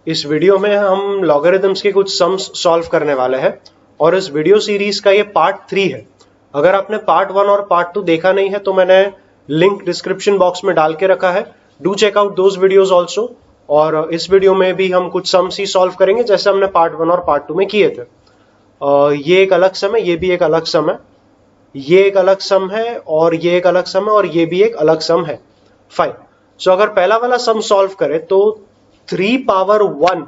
इस वीडियो में हम लॉगरिथम्स के कुछ सम्स सॉल्व करने वाले हैं और इस वीडियो सीरीज का ये पार्ट 3 है। अगर आपने पार्ट 1 और पार्ट 2 देखा नहीं है तो मैंने लिंक डिस्क्रिप्शन बॉक्स में डाल के रखा है। Do check out those videos also. और इस वीडियो में भी हम कुछ सम्स ही सॉल्व करेंगे जैसे हमने पार्ट 1 और पार्ट 2 में किए थे। ये एक अलग सम है, ये भी एक अलग सम है, ये एक अलग सम है और ये एक अलग सम है और ये भी एक अलग सम है। फाइन। सो अगर पहला वाला सम सॉल्व करें तो 3 पावर 1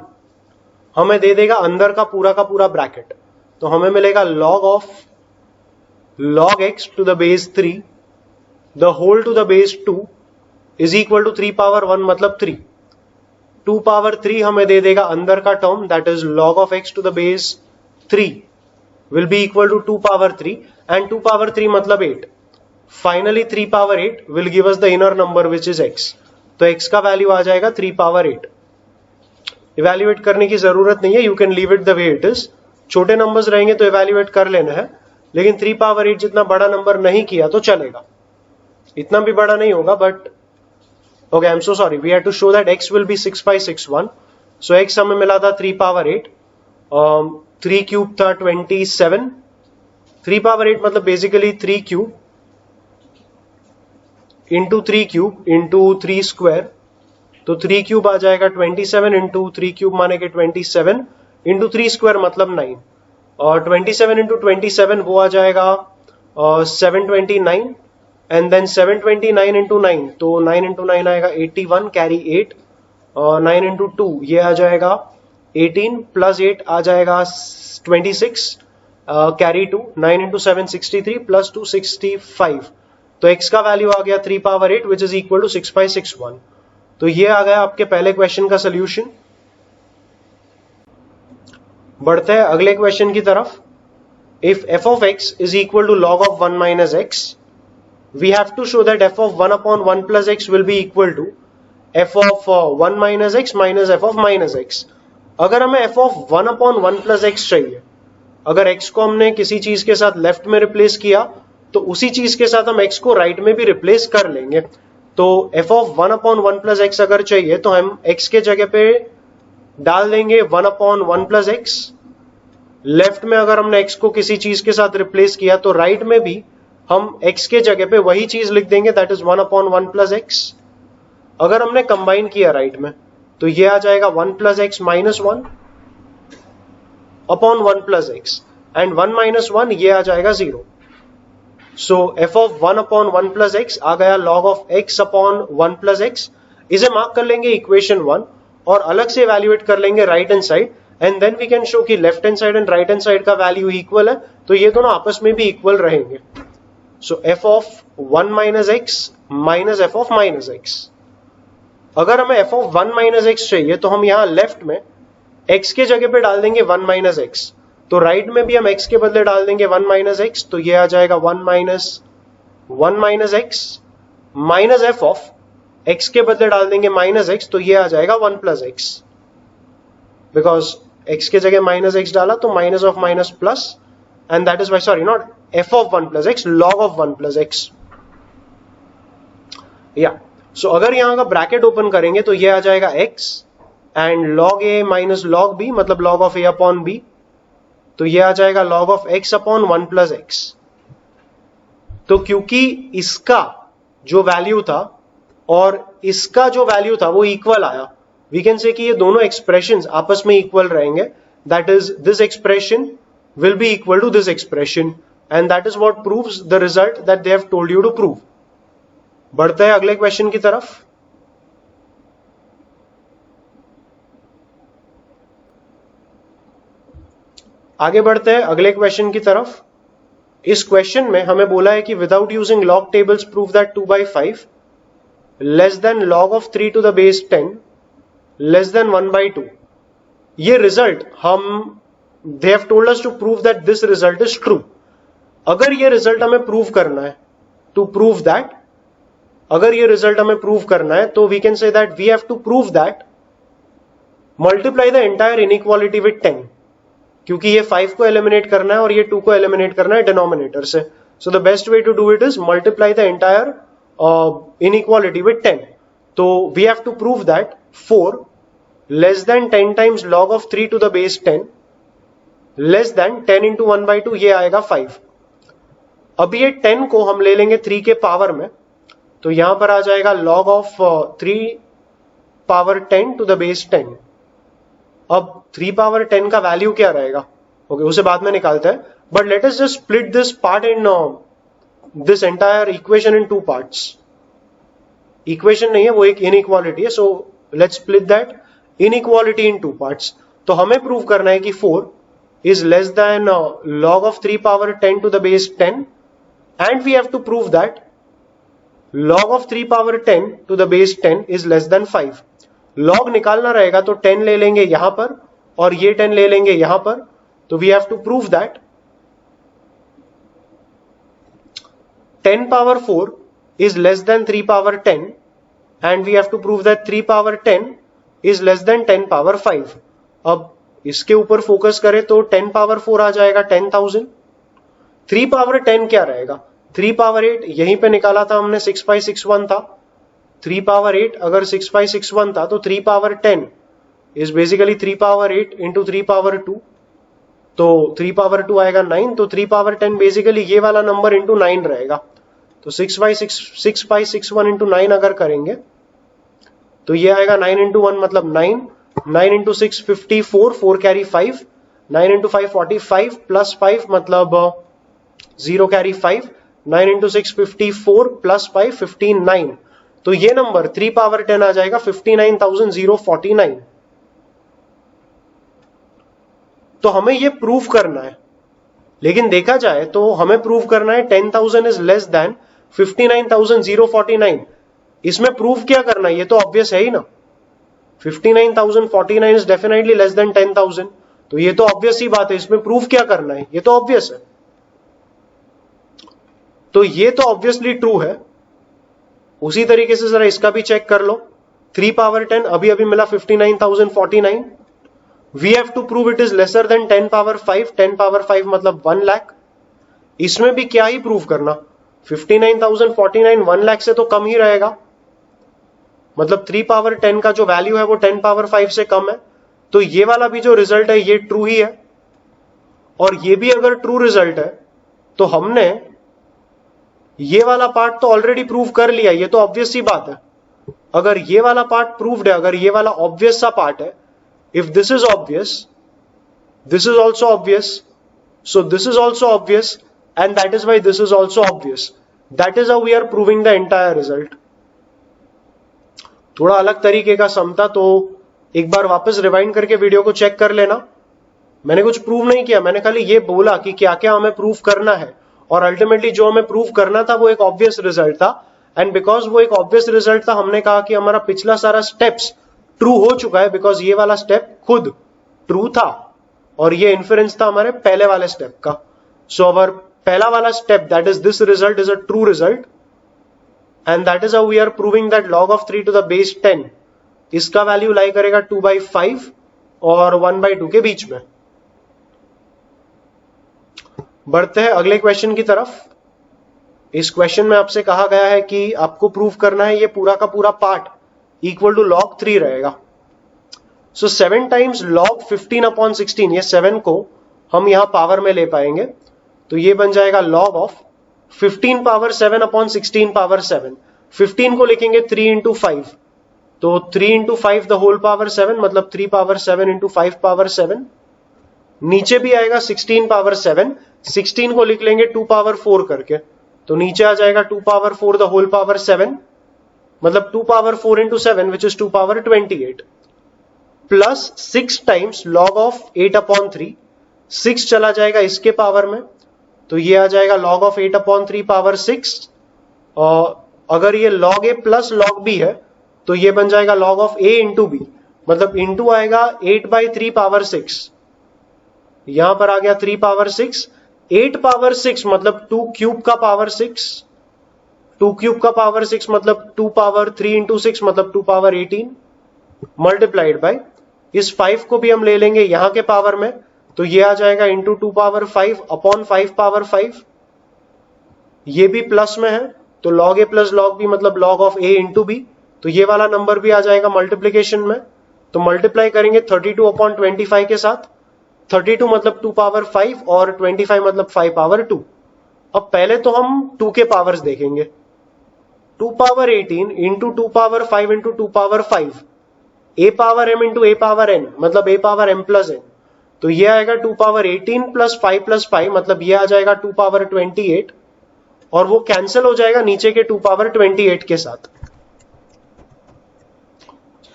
हमें दे देगा अंदर का पूरा ब्रैकेट। तो हमें मिलेगा log of log x to the base 3 the whole to the base 2 is equal to 3 power 1 मतलब 3। 2 पावर 3 हमें दे देगा अंदर का term that is log of x to the base 3 will be equal to 2 power 3 and 2 power 3 मतलब 8. Finally 3 power 8 will give us the inner number which is x. तो x का value आ जाएगा 3 power 8. Evaluate करने की जरूरत नहीं है, you can leave it the way it is. छोटे नंबर्स रहेंगे तो इवेल्युएट कर लेना है, लेकिन 3 पावर 8 जितना बड़ा नंबर नहीं किया तो चलेगा। इतना भी बड़ा नहीं होगा but okay, I am so sorry, we have to show that x will be 6/61. So x हमें मिला था 3 पावर 8, 3 क्यूब था 27, 3 पावर 8 मतलब basically 3 cube into 3 cube into 3 square. तो 3 क्यूब आ जाएगा 27 इंटू 3 क्यूब माने के 27 इंटू 3 स्क्वायर मतलब 9, और 27 इंटू 27 वो आ जाएगा 729 एंड देन 729 इंटू 9 तो 9 इंटू 9 आएगा 81 कैरी 8, 9 इंटू 2 ये आ जाएगा 18 प्लस 8 आ जाएगा 26 कैरी 2, 9 इंटू 7 63 प्लस 2 65। तो x का वैल्यू आ गया 3 power 8 which is equal to 6/61। तो ये आ गया आपके पहले क्वेश्चन का सोल्यूशन। बढ़ते हैं अगले क्वेश्चन की तरफ। If f of x is equal to log of 1 minus x, we have to show that f of 1 upon 1 plus x will be equal to f of 1 minus x minus f of minus x. अगर हमें f of 1 upon 1 plus x चाहिए, अगर x को हमने किसी चीज के साथ लेफ्ट में रिप्लेस किया तो उसी चीज के साथ हम x को राइट में भी रिप्लेस कर लेंगे। तो f of 1 upon 1 plus x अगर चाहिए तो हम x के जगह पे डाल देंगे 1 upon 1 plus x। लेफ्ट में अगर हमने x को किसी चीज के साथ रिप्लेस किया तो राइट में भी हम x के जगह पे वही चीज लिख देंगे that is 1 upon 1 plus x। अगर हमने कंबाइन किया राइट में तो ये आ जाएगा 1 plus x minus 1 upon 1 plus x and 1 minus 1 ये आ जाएगा 0। सो f of 1 upon 1 plus x आ गया log of x upon 1 plus x। इसे मार्क कर लेंगे इक्वेशन 1 और अलग से इवेल्युएट कर लेंगे right hand side and then we can show कि left hand side and right hand side का वैल्यू इक्वल है, तो ये दोनों आपस में भी इक्वल रहेंगे। सो f of 1 minus x minus f of minus x। अगर हमें f of 1 minus x चाहिए तो हम यहां लेफ्ट में x के जगह पे डाल देंगे 1 minus x, तो राइट में भी हम x के बदले डाल देंगे 1 minus x, तो ये आ जाएगा 1 minus x minus f of x के बदले डाल देंगे माइनस x, तो ये आ जाएगा 1 plus x। बिकॉज x के जगह माइनस x डाला तो minus of minus plus and that is why, sorry not f of 1 plus x, log of 1 plus x। या सो अगर यहां का ब्रैकेट ओपन करेंगे तो ये आ जाएगा x and log a minus log b मतलब log of a upon b, तो ये आ जाएगा log of x upon 1 plus x। तो क्योंकि इसका जो वैल्यू था और इसका जो वैल्यू था वो इक्वल आया, वी कैन से कि ये दोनों एक्सप्रेशंस आपस में इक्वल रहेंगे, that is this expression will be equal to this expression and that is what proves the result that they have told you to prove. बढ़ते हैं अगले क्वेश्चन की तरफ। आगे बढ़ते हैं अगले क्वेश्चन की तरफ। इस क्वेश्चन में हमें बोला है कि without using log tables prove that 2/5 less than log of 3 to the base 10 less than 1/2। ये रिजल्ट हम they have told us to prove that this result is true. अगर ये रिजल्ट हमें प्रूव करना है, टू प्रूव दैट, अगर ये result हमें प्रूव करना है तो we can say that we have to prove that multiply the entire inequality with 10, क्योंकि ये 5 को एलिमिनेट करना है और ये 2 को एलिमिनेट करना है डिनोमिनेटर से। So the best way to do it is multiply the entire inequality with 10। तो we have to prove that 4 less than 10 times log of 3 to the base 10 less than 10 into 1/2, ये आएगा 5। अब ये 10 को हम ले लेंगे 3 के पावर में, तो यहां पर आ जाएगा log of 3 power 10 to the base 10। अब 3 पावर 10 का वैल्यू क्या रहेगा, ओके उसे बाद में निकालते हैं, but let us just split this part in this entire equation in 2 parts. Equation नहीं है, वो एक इनइक्वालिटी है, so let's split that inequality in 2 parts. तो हमें प्रूव करना है कि 4 is less than log of 3 power 10 to the base 10, and we have to prove that log of 3 power 10 to the base 10 is less than 5। log निकालना रहेगा तो 10 ले लेंगे यहां पर और ये 10 ले लेंगे यहां पर, तो we have to prove that 10 power 4 is less than 3 power 10, and we have to prove that 3 power 10 is less than 10 power 5। अब इसके ऊपर फोकस करें तो 10 पावर 4 आ जाएगा 10,000। 3 पावर 10 क्या रहेगा, 3 पावर 8 यहीं पे निकाला था हमने, 6/61 था। 3 पावर 8 अगर 6/61 था तो 3 power 10 is basically 3 power 8 into 3 power 2, तो 3 पावर 2 आएगा 9, तो 3 पावर 10 बेसिकली ये वाला नंबर इंटू 9 रहेगा। तो 6/61 इंटू 9 अगर करेंगे तो ये आएगा 9 इंटू 1 मतलब 9, 9 इंटू 6 54, 4 कैरी 5, 9 इंटू 5 45 प्लस 5 मतलब 0 कैरी 5, 9 इंटू 6 54 प्लस 5 59। तो ये नंबर 3 पावर 10 आ जाएगा 59,049। तो हमें ये प्रूव करना है, लेकिन देखा जाए तो हमें प्रूव करना है 10,000 इज लेस देन 59,049। इसमें प्रूव क्या करना है, ये तो ऑब्वियस है ही ना। 59,049 इज डेफिनेटली लेस देन 10,000, तो ये तो ऑब्वियस ही बात है, इसमें प्रूफ क्या करना है, ये तो ऑब्वियस है। तो ये तो ऑब्वियसली ट्रू है। उसी तरीके से जरा इसका भी चेक कर लो। 3 पावर 10 अभी अभी मिला 59,049। We have to prove it is lesser than 10 power 5। 10 power 5 मतलब 1 लाख। इसमें भी क्या ही प्रूव करना, 59,049 1 लाख से तो कम ही रहेगा, मतलब 3 पावर 10 का जो वैल्यू है वो 10 पावर 5 से कम है। तो ये वाला भी जो रिजल्ट है ये ट्रू ही है, और ये भी अगर ट्रू रिजल्ट है तो हमने ये वाला पार्ट तो ऑलरेडी प्रूव कर लिया, ये तो ऑब्वियस सी बात है। अगर ये वाला पार्ट प्रूव्ड है, अगर ये वाला ऑब्वियस सा पार्ट है, if this is obvious, this is also obvious, so this is also obvious, and that is why this is also obvious. That is how we are proving the entire result. थोड़ा अलग तरीके का समता, तो एक बार वापस rewind करके video को check कर लेना। मैंने कुछ प्रूव नहीं किया, मैंने खाली ये बोला कि क्या क्या हमें प्रूव करना है, और अल्टीमेटली जो हमें प्रूव करना था वो एक ऑब्वियस रिजल्ट था। एंड बिकॉज वो एक ऑब्वियस रिजल्ट था, हमने कहा कि हमारा पिछला सारा स्टेप्स ट्रू हो चुका है, बिकॉज ये वाला स्टेप खुद ट्रू था और ये इन्फरेंस था हमारे पहले वाले स्टेप का। सो अवर पहला वाला step, that is this result, is a true result, and that is how we are proving that log of 3 to the base 10 इसका वैल्यू लाई करेगा 2/5 और 1/2 के बीच में। बढ़ते हैं अगले क्वेश्चन की तरफ। इस क्वेश्चन में आपसे कहा गया है कि आपको प्रूव करना है ये पूरा का पूरा पार्ट इक्वल टू log 3 रहेगा। सो 7 टाइम्स log 15/16, ये 7 को हम यहां पावर में ले पाएंगे, तो ये बन जाएगा log ऑफ 15 पावर 7/16 पावर 7। 15 को लिखेंगे 3 इंटू 5, तो 3 इंटू 5 द होल पावर 7 मतलब 3 पावर 7 इंटू 5 पावर 7। नीचे भी आएगा 16 पावर 7, 16 को लिख लेंगे 2 पावर 4 करके, तो नीचे आ जाएगा 2 पावर 4 द होल पावर 7 मतलब 2 power 4 into 7 which is 2 power 28 plus 6 times log of 8/3। 6 चला जाएगा इसके पावर में, तो ये आ जाएगा log ऑफ 8/3 पावर 6। और अगर ये log a plus log b है तो ये बन जाएगा log of a into b, मतलब इंटू आएगा 8/3 पावर 6। यहां पर आ गया 3 पावर 6, 8 पावर 6 मतलब 2 क्यूब का पावर 6, 2 क्यूब का पावर 6 मतलब 2 पावर 3 इंटू 6 मतलब 2 पावर 18 मल्टीप्लाइड बाय इस 5 को भी हम ले लेंगे यहां के पावर में, तो ये आ जाएगा इंटू 2 पावर 5 अपॉन 5 पावर 5। ये भी प्लस में है तो log a plus log b मतलब log of a into b, तो ये वाला नंबर भी आ जाएगा मल्टीप्लीकेशन में। तो मल्टीप्लाई करेंगे 32 अपॉन 25 के साथ। 32 मतलब 2 पावर 5 और 25 मतलब 5 पावर 2। अब पहले तो हम 2 के पावर्स देखेंगे। 2 power 18 into 2 power 5 into 2 power 5, a power m into a power n मतलब a power m plus n। तो ये आएगा 2 पावर 18 प्लस 5 मतलब ये आ जाएगा 2 पावर 28, और वो कैंसिल हो जाएगा नीचे के 2 पावर 28 के साथ।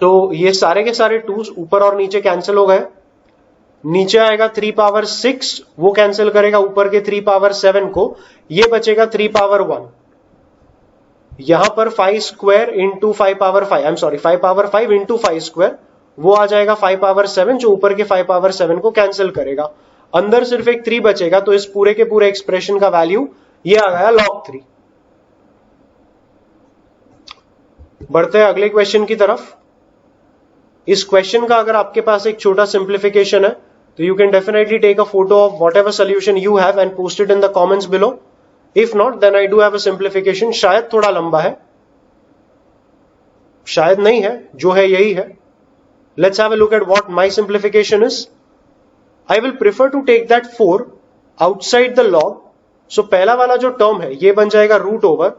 तो ये सारे के सारे 2s ऊपर और नीचे कैंसिल हो गए। नीचे आएगा 3 पावर 6, वो कैंसिल करेगा ऊपर के 3 पावर 7 को, ये बचेगा 3 पावर 1। यहां पर 5 square into 5 power 5, I am sorry 5 power 5 into 5 square, वो आ जाएगा 5 पावर 7, जो ऊपर के 5 पावर 7 को कैंसिल करेगा। अंदर सिर्फ एक 3 बचेगा, तो इस पूरे के पूरे एक्सप्रेशन का वैल्यू ये आ गया log 3। बढ़ते हैं अगले क्वेश्चन की तरफ। इस क्वेश्चन का अगर आपके पास एक छोटा सिंप्लीफिकेशन है तो you can definitely take a photo of whatever solution you have and post it in the comments below. If not then I do have a simplification. शायद थोड़ा लंबा है, शायद नहीं है, जो है यही है। Let's have a look at what my simplification is. I will prefer to take that 4 outside the log. So पहला वाला जो टर्म है ये बन जाएगा root over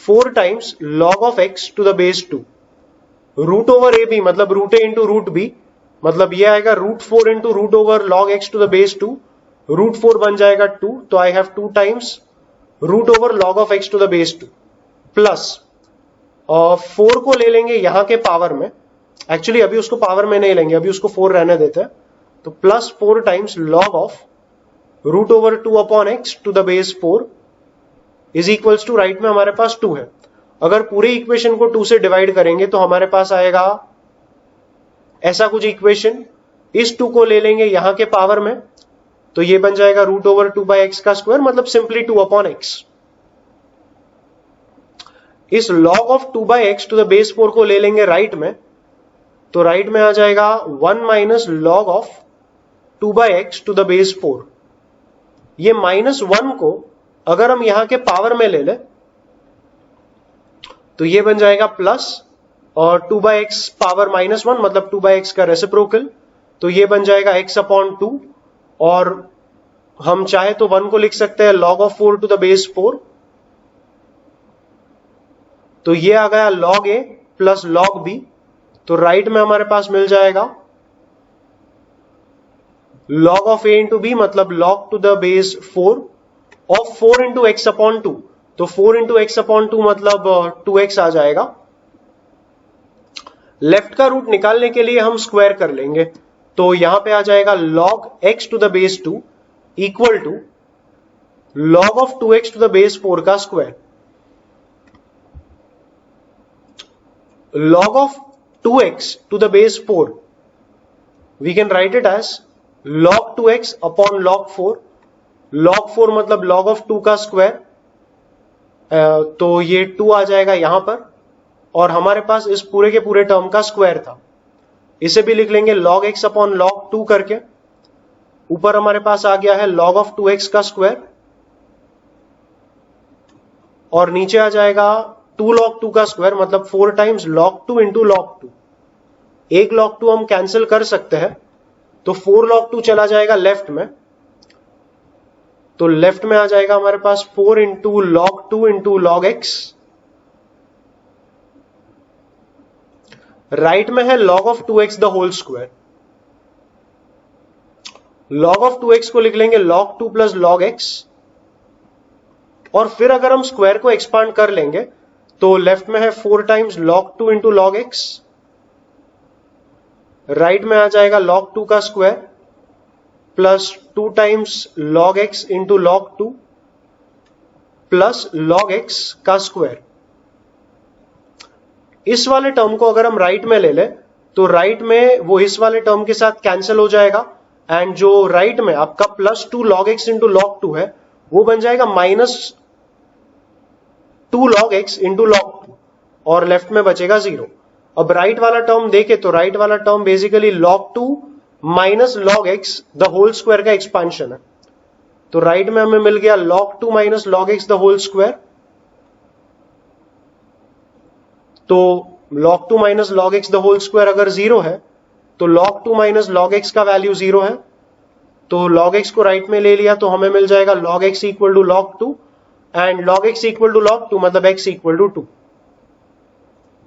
4 times log of x to the base 2। Root over A B मतलब root A into root B, मतलब ये आएगा root 4 into root over log x to the base 2। Root 4 बन जाएगा 2, तो I have 2 times root over log of x to the base 2 plus 4 को ले लेंगे यहां के पावर में। एक्चुअली अभी उसको पावर में नहीं लेंगे, अभी उसको 4 रहने देते हैं। तो plus 4 times log of root over 2 upon x to the base 4 is equals to, right में हमारे पास 2 है। अगर पूरे इक्वेशन को 2 से डिवाइड करेंगे तो हमारे पास आएगा ऐसा कुछ इक्वेशन। इस 2 को ले लेंगे यहां के पावर में, तो ये बन जाएगा रूट ओवर 2 बाई एक्स का स्क्वायर, मतलब सिंपली 2 अपॉन एक्स। इस log of 2 by x to the base 4 को ले लेंगे राइट में, तो राइट में आ जाएगा 1 minus log of 2 by x to the base 4। ये -1 को अगर हम यहां के पावर में ले लें तो ये बन जाएगा प्लस, और 2 बाई एक्स पावर -1 मतलब 2 बाई एक्स का रेसिप्रोकल, तो ये बन जाएगा x अपॉन 2। और हम चाहे तो 1 को लिख सकते हैं log of 4 to the base 4। तो ये आ गया log a plus log b। तो राइट में हमारे पास मिल जाएगा log of a into b मतलब log to the base 4 of 4 into x upon 2। तो 4 इंटू एक्स अपॉन 2 मतलब 2x आ जाएगा। लेफ्ट का रूट निकालने के लिए हम स्क्वायर कर लेंगे, तो यहां पे आ जाएगा log x to the base 2 equal to log of 2x to the base 4 का square. log of 2x to the base 4 we can write it as log 2x upon log 4। log 4 मतलब log of 2 का square, तो ये 2 आ जाएगा यहां पर, और हमारे पास इस पूरे के पूरे टर्म का स्क्वायर था। इसे भी लिख लेंगे log x अपॉन log 2 करके। ऊपर हमारे पास आ गया है log ऑफ 2x का स्क्वायर, और नीचे आ जाएगा 2 log 2 का स्क्वायर मतलब 4 टाइम्स log 2 इंटू log 2। एक log 2 हम कैंसिल कर सकते हैं, तो 4 log 2 चला जाएगा लेफ्ट में, तो लेफ्ट में आ जाएगा हमारे पास 4 into log 2 into log x। Right में है log of 2x the whole square. log of 2x को लिख लेंगे log 2 प्लस log x, और फिर अगर हम स्क्वायर को एक्सपांड कर लेंगे तो लेफ्ट में है 4 times log 2 into log x। Right में आ जाएगा log 2 का square plus 2 times log x into log 2 plus log x का स्क्वायर। इस वाले टर्म को अगर हम राइट में ले लें तो राइट में वो इस वाले टर्म के साथ कैंसिल हो जाएगा, एंड जो राइट में आपका plus 2 log x into log 2 है वो बन जाएगा -2 log x इंटू log 2, और लेफ्ट में बचेगा 0। अब राइट वाला टर्म देखे तो राइट वाला term basically log 2 minus log x the whole square का एक्सपांशन है। तो राइट में हमें मिल गया log 2 minus log x the whole square. तो log 2 minus log x the whole square अगर 0 है तो log 2 माइनस log x का वैल्यू 0 है, तो log x को राइट में ले लिया तो हमें मिल जाएगा log x equal to log 2 and log x equal to log 2 मतलब x इक्वल टू 2।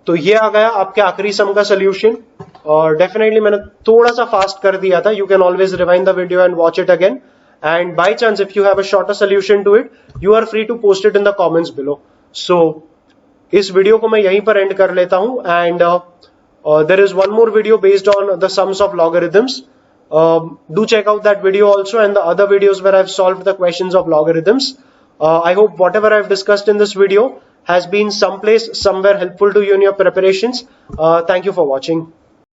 तो ये आ गया आपके आखिरी सम का सोल्यूशन। और डेफिनेटली मैंने थोड़ा सा फास्ट कर दिया था, you can always rewind the video and watch it again, and by chance if you have a shorter solution to it you are free to post it in the comments below. So इस video को मैं यहीं पर and कर लेता हूं, and there is one more video based on the sums of logarithms. Do check out that video also and the other videos where I've solved the questions of logarithms. I hope whatever I've discussed in this video has been someplace, somewhere helpful to you in your preparations. Thank you for watching.